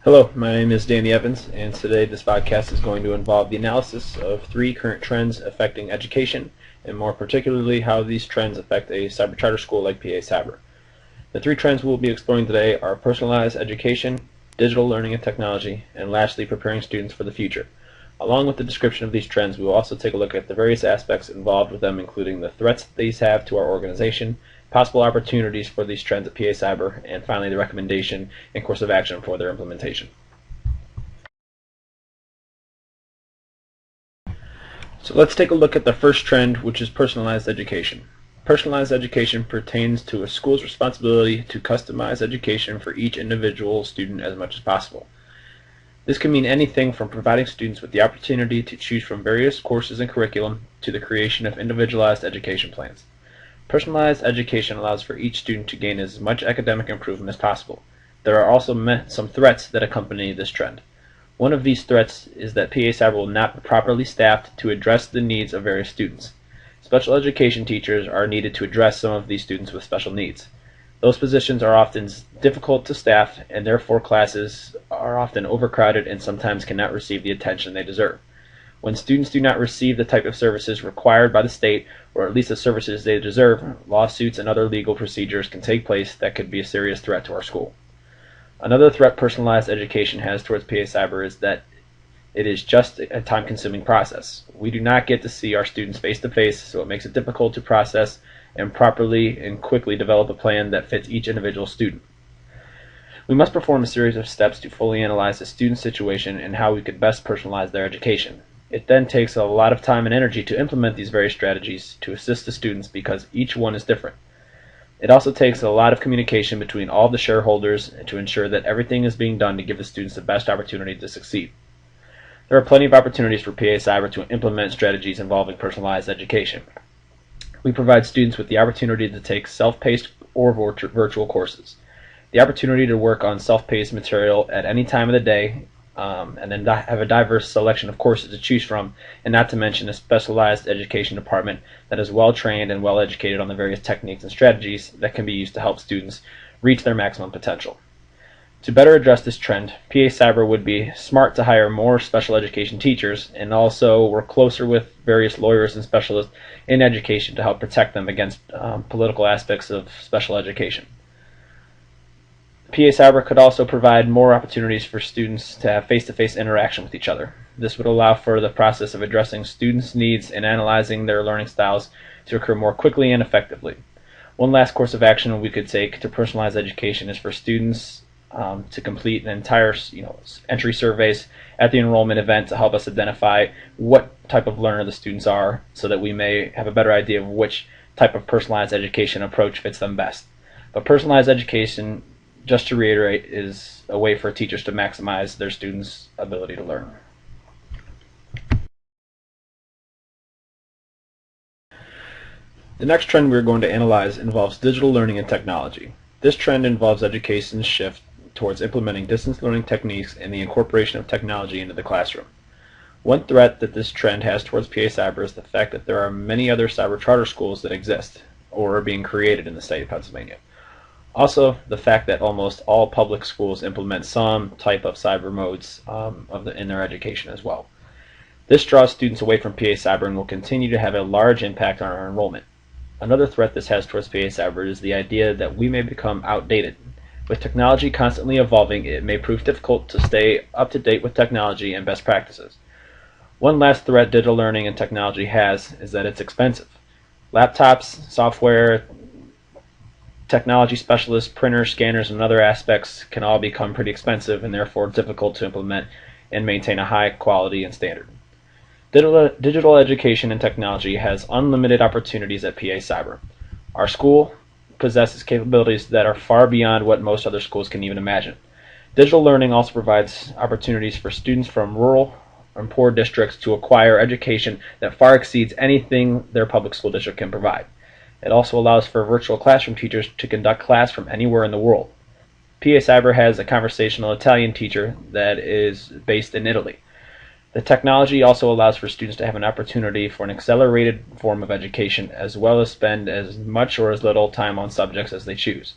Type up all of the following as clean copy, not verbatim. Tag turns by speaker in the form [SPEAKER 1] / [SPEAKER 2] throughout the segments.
[SPEAKER 1] Hello, my name is Danny Evans, and today this podcast is going to involve the analysis of three current trends affecting education, and more particularly how these trends affect a cyber charter school like PA Cyber. The three trends we'll be exploring today are personalized education, digital learning and technology, and lastly, preparing students for the future. Along with the description of these trends, we will also take a look at the various aspects involved with them, including the threats that these have to our organization, possible opportunities for these trends at PA Cyber, and finally the recommendation and course of action for their implementation. So let's take a look at the first trend, which is personalized education. Personalized education pertains to a school's responsibility to customize education for each individual student as much as possible. This can mean anything from providing students with the opportunity to choose from various courses and curriculum to the creation of individualized education plans. Personalized education allows for each student to gain as much academic improvement as possible. There are also some threats that accompany this trend. One of these threats is that PA Cyber will not be properly staffed to address the needs of various students. Special education teachers are needed to address some of these students with special needs. Those positions are often difficult to staff, and therefore classes are often overcrowded and sometimes cannot receive the attention they deserve. When students do not receive the type of services required by the state, or at least the services they deserve, lawsuits and other legal procedures can take place that could be a serious threat to our school. Another threat personalized education has towards PA Cyber is that it is just a time-consuming process. We do not get to see our students face-to-face, so it makes it difficult to process and properly and quickly develop a plan that fits each individual student. We must perform a series of steps to fully analyze the student's situation and how we could best personalize their education. It then takes a lot of time and energy to implement these various strategies to assist the students because each one is different. It also takes a lot of communication between all the shareholders to ensure that everything is being done to give the students the best opportunity to succeed. There are plenty of opportunities for PA Cyber to implement strategies involving personalized education. We provide students with the opportunity to take self-paced or virtual courses, the opportunity to work on self-paced material at any time of the day, and then have a diverse selection of courses to choose from, and not to mention a specialized education department that is well trained and well educated on the various techniques and strategies that can be used to help students reach their maximum potential. To better address this trend, PA Cyber would be smart to hire more special education teachers and also work closer with various lawyers and specialists in education to help protect them against political aspects of special education. PA Cyber could also provide more opportunities for students to have face-to-face interaction with each other. This would allow for the process of addressing students' needs and analyzing their learning styles to occur more quickly and effectively. One last course of action we could take to personalize education is for students to complete an entire entry surveys at the enrollment event to help us identify what type of learner the students are so that we may have a better idea of which type of personalized education approach fits them best. But personalized education, just to reiterate, is a way for teachers to maximize their students' ability to learn. The next trend we're going to analyze involves digital learning and technology. This trend involves education's shift towards implementing distance learning techniques and the incorporation of technology into the classroom. One threat that this trend has towards PA Cyber is the fact that there are many other cyber charter schools that exist or are being created in the state of Pennsylvania. Also, the fact that almost all public schools implement some type of cyber modes in their education as well. This draws students away from PA Cyber and will continue to have a large impact on our enrollment. Another threat this has towards PA Cyber is the idea that we may become outdated. With technology constantly evolving, it may prove difficult to stay up to date with technology and best practices. One last threat digital learning and technology has is that it's expensive. Laptops, software, technology specialists, printers, scanners, and other aspects can all become pretty expensive and therefore difficult to implement and maintain a high quality and standard. Digital education and technology has unlimited opportunities at PA Cyber. Our school possesses capabilities that are far beyond what most other schools can even imagine. Digital learning also provides opportunities for students from rural and poor districts to acquire education that far exceeds anything their public school district can provide. It also allows for virtual classroom teachers to conduct class from anywhere in the world. PA Cyber has a conversational Italian teacher that is based in Italy. The technology also allows for students to have an opportunity for an accelerated form of education, as well as spend as much or as little time on subjects as they choose.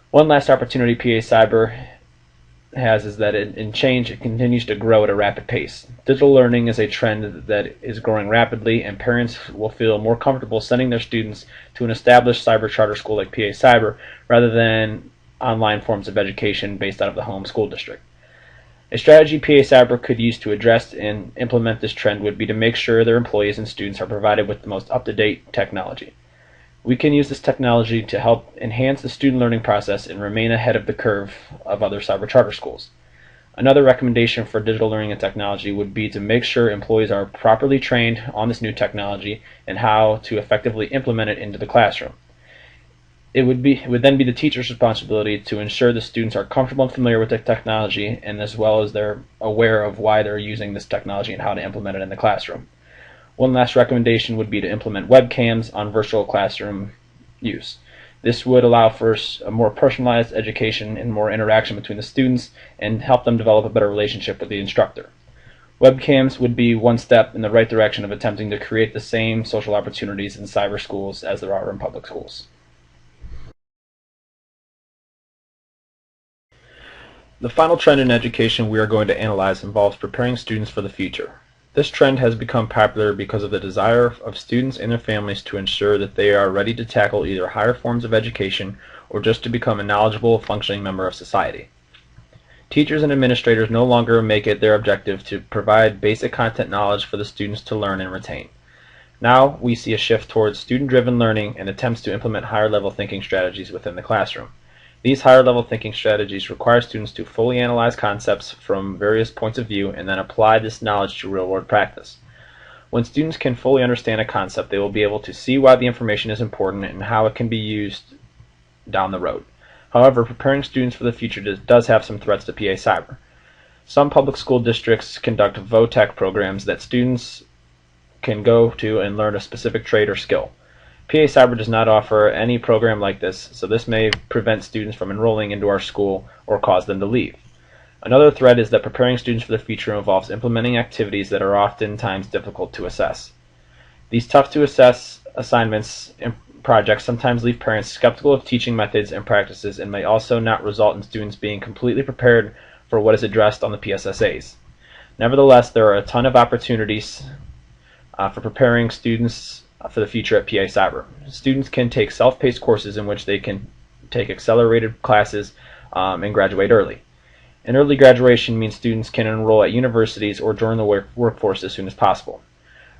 [SPEAKER 1] One last opportunity PA Cyber has is that in change, it continues to grow at a rapid pace. Digital learning is a trend that is growing rapidly, and parents will feel more comfortable sending their students to an established cyber charter school like PA Cyber rather than online forms of education based out of the home school district. A strategy PA Cyber could use to address and implement this trend would be to make sure their employees and students are provided with the most up-to-date technology. We can use this technology to help enhance the student learning process and remain ahead of the curve of other cyber charter schools. Another recommendation for digital learning and technology would be to make sure employees are properly trained on this new technology and how to effectively implement it into the classroom. It would then be the teacher's responsibility to ensure the students are comfortable and familiar with the technology, and as well as they're aware of why they're using this technology and how to implement it in the classroom. One last recommendation would be to implement webcams on virtual classroom use. This would allow for a more personalized education and more interaction between the students and help them develop a better relationship with the instructor. Webcams would be one step in the right direction of attempting to create the same social opportunities in cyber schools as there are in public schools. The final trend in education we are going to analyze involves preparing students for the future. This trend has become popular because of the desire of students and their families to ensure that they are ready to tackle either higher forms of education or just to become a knowledgeable, functioning member of society. Teachers and administrators no longer make it their objective to provide basic content knowledge for the students to learn and retain. Now we see a shift towards student-driven learning and attempts to implement higher-level thinking strategies within the classroom. These higher-level thinking strategies require students to fully analyze concepts from various points of view and then apply this knowledge to real-world practice. When students can fully understand a concept, they will be able to see why the information is important and how it can be used down the road. However, preparing students for the future does have some threats to PA Cyber. Some public school districts conduct vodcast programs that students can go to and learn a specific trade or skill. PA Cyber does not offer any program like this, so this may prevent students from enrolling into our school or cause them to leave. Another threat is that preparing students for the future involves implementing activities that are oftentimes difficult to assess. These tough-to-assess assignments and projects sometimes leave parents skeptical of teaching methods and practices and may also not result in students being completely prepared for what is addressed on the PSSAs. Nevertheless, there are a ton of opportunities for preparing students for the future at PA Cyber. Students can take self-paced courses in which they can take accelerated classes and graduate early. An early graduation means students can enroll at universities or join the workforce as soon as possible.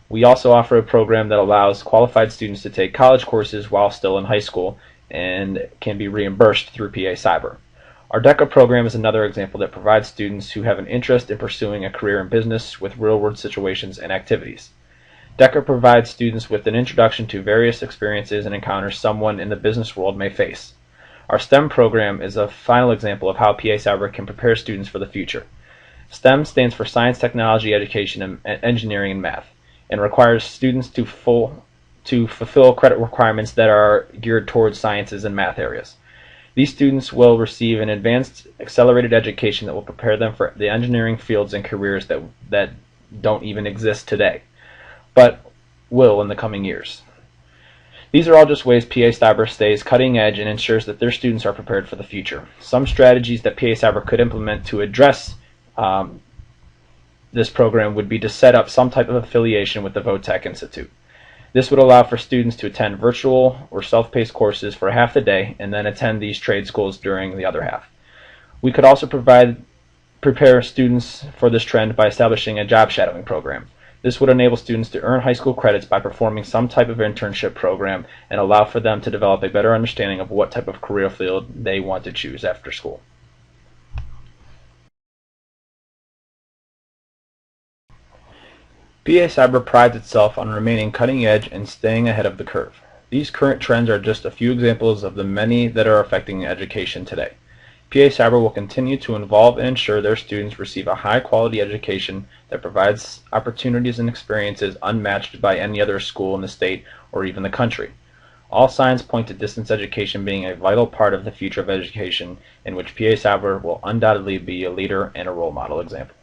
[SPEAKER 1] We also offer a program that allows qualified students to take college courses while still in high school and can be reimbursed through PA Cyber. Our DECA program is another example that provides students who have an interest in pursuing a career in business with real-world situations and activities. DECA provides students with an introduction to various experiences and encounters someone in the business world may face. Our STEM program is a final example of how PA Cyber can prepare students for the future. STEM stands for Science, Technology, Education, and Engineering and Math, and requires students to fulfill credit requirements that are geared towards sciences and math areas. These students will receive an advanced accelerated education that will prepare them for the engineering fields and careers that don't even exist today, but will in the coming years. These are all just ways PA Cyber stays cutting edge and ensures that their students are prepared for the future. Some strategies that PA Cyber could implement to address this program would be to set up some type of affiliation with the Vodtech Institute. This would allow for students to attend virtual or self-paced courses for half the day and then attend these trade schools during the other half. We could also prepare students for this trend by establishing a job shadowing program. This would enable students to earn high school credits by performing some type of internship program and allow for them to develop a better understanding of what type of career field they want to choose after school. PA Cyber prides itself on remaining cutting edge and staying ahead of the curve. These current trends are just a few examples of the many that are affecting education today. PA Cyber will continue to involve and ensure their students receive a high-quality education that provides opportunities and experiences unmatched by any other school in the state or even the country. All signs point to distance education being a vital part of the future of education, in which PA Cyber will undoubtedly be a leader and a role model example.